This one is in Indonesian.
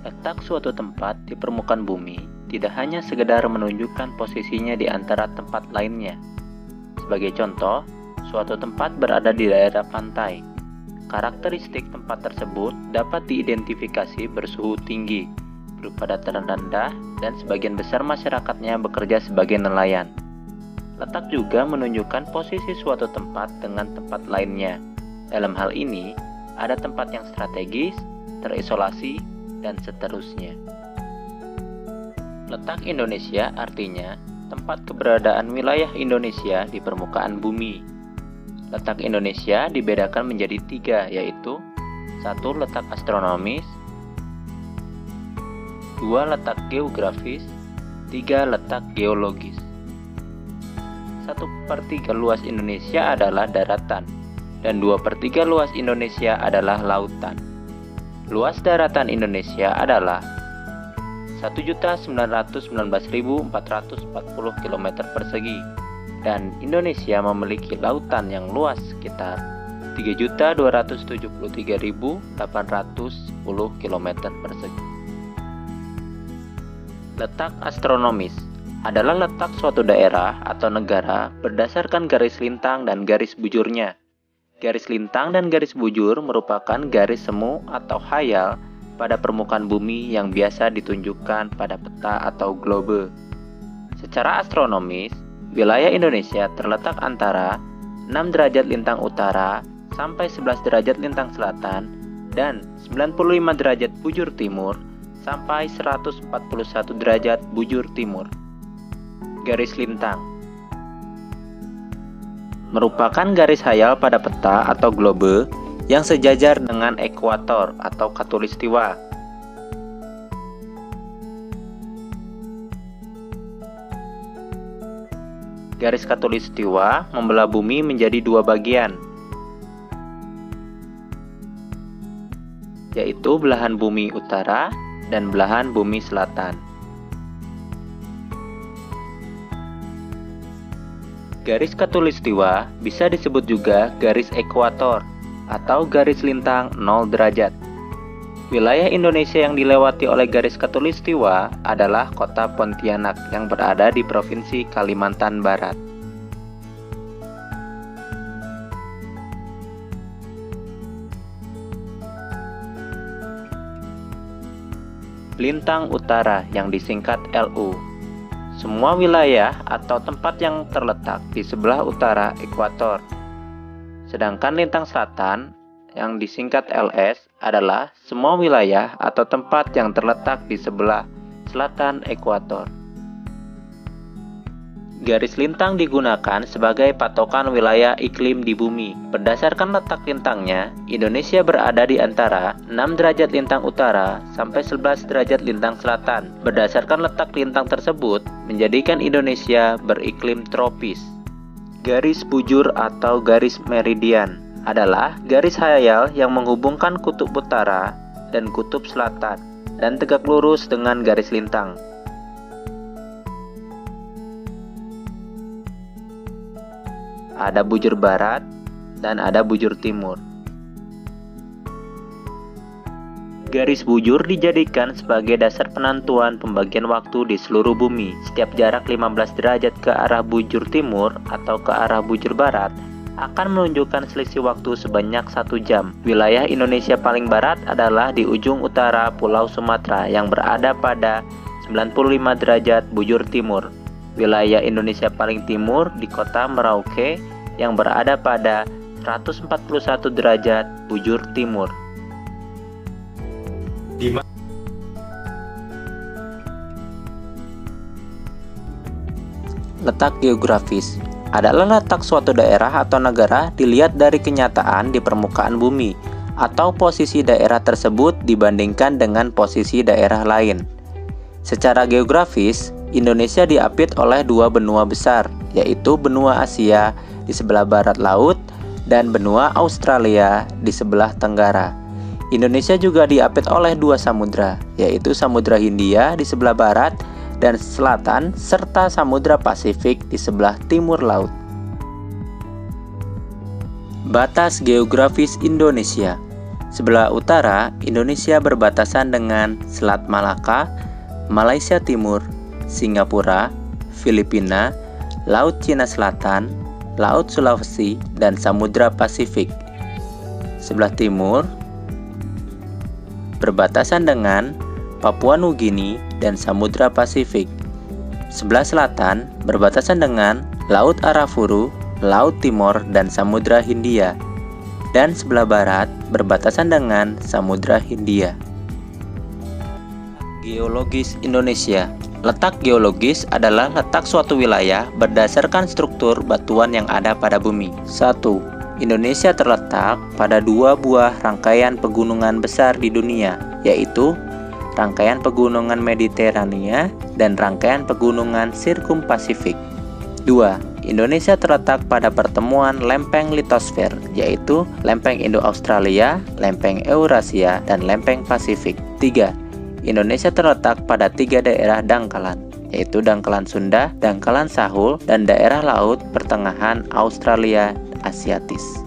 Letak suatu tempat di permukaan bumi tidak hanya sekedar menunjukkan posisinya di antara tempat lainnya. Sebagai contoh, suatu tempat berada di daerah pantai. Karakteristik tempat tersebut dapat diidentifikasi bersuhu tinggi, berupa dataran rendah, dan sebagian besar masyarakatnya bekerja sebagai nelayan. Letak juga menunjukkan posisi suatu tempat dengan tempat lainnya. Dalam hal ini, ada tempat yang strategis, terisolasi, dan seterusnya. Letak Indonesia artinya tempat keberadaan wilayah Indonesia di permukaan bumi. Letak Indonesia dibedakan menjadi 3, yaitu 1. Letak astronomis, 2. Letak geografis, 3. Letak geologis. 1/3 luas Indonesia adalah daratan, dan 2/3 luas Indonesia adalah lautan. Luas daratan Indonesia adalah 1.919.440 km persegi, dan Indonesia memiliki lautan yang luas sekitar 3.273.810 km persegi. Letak astronomis adalah letak suatu daerah atau negara berdasarkan garis lintang dan garis bujurnya. Garis lintang dan garis bujur merupakan garis semu atau khayal pada permukaan bumi yang biasa ditunjukkan pada peta atau globe. Secara astronomis, wilayah Indonesia terletak antara 6 derajat lintang utara sampai 11 derajat lintang selatan dan 95 derajat bujur timur sampai 141 derajat bujur timur. Garis lintang merupakan garis khayal pada peta atau globe yang sejajar dengan ekuator atau khatulistiwa. Garis khatulistiwa membelah bumi menjadi 2 bagian, yaitu belahan bumi utara dan belahan bumi selatan. Garis khatulistiwa bisa disebut juga garis ekuator atau garis lintang 0 derajat. Wilayah Indonesia yang dilewati oleh garis khatulistiwa adalah kota Pontianak yang berada di Provinsi Kalimantan Barat. Lintang utara yang disingkat LU. Semua wilayah atau tempat yang terletak di sebelah utara ekuator. Sedangkan lintang selatan yang disingkat LS adalah semua wilayah atau tempat yang terletak di sebelah selatan ekuator. Garis lintang digunakan sebagai patokan wilayah iklim di bumi. Berdasarkan letak lintangnya, Indonesia berada di antara 6 derajat lintang utara sampai 11 derajat lintang selatan. Berdasarkan letak lintang tersebut, menjadikan Indonesia beriklim tropis. Garis bujur atau garis meridian adalah garis khayal yang menghubungkan kutub utara dan kutub selatan dan tegak lurus dengan garis lintang. Ada bujur barat dan ada bujur timur. Garis bujur dijadikan sebagai dasar penentuan pembagian waktu di seluruh bumi. Setiap jarak 15 derajat ke arah bujur timur atau ke arah bujur barat akan menunjukkan selisih waktu sebanyak 1 jam. Wilayah Indonesia paling barat adalah di ujung utara Pulau Sumatera yang berada pada 95 derajat bujur timur. Wilayah Indonesia paling timur di kota Merauke yang berada pada 141 derajat bujur timur. Letak geografis adalah letak suatu daerah atau negara dilihat dari kenyataan di permukaan bumi atau posisi daerah tersebut dibandingkan dengan posisi daerah lain. Secara geografis, Indonesia diapit oleh 2 benua besar, yaitu benua Asia di sebelah barat laut dan benua Australia di sebelah tenggara. Indonesia juga diapit oleh 2 samudra, yaitu Samudra Hindia di sebelah barat dan selatan serta Samudra Pasifik di sebelah timur laut. Batas geografis Indonesia. Sebelah utara, Indonesia berbatasan dengan Selat Malaka, Malaysia Timur, Singapura, Filipina, Laut Cina Selatan, Laut Sulawesi, dan Samudra Pasifik. Sebelah timur berbatasan dengan Papua Nugini dan Samudra Pasifik. Sebelah selatan berbatasan dengan Laut Arafuru, Laut Timor, dan Samudra Hindia. Dan sebelah barat berbatasan dengan Samudra Hindia. Geologis Indonesia. Letak geologis adalah letak suatu wilayah berdasarkan struktur batuan yang ada pada bumi. 1. Indonesia terletak pada 2 buah rangkaian pegunungan besar di dunia, yaitu rangkaian pegunungan Mediterania dan rangkaian pegunungan Sirkumpasifik. 2. Indonesia terletak pada pertemuan lempeng litosfer, yaitu lempeng Indo-Australia, lempeng Eurasia, dan lempeng Pasifik. 3. Indonesia terletak pada 3 daerah dangkalan, yaitu dangkalan Sunda, dangkalan Sahul, dan daerah laut pertengahan Australia Asiatis.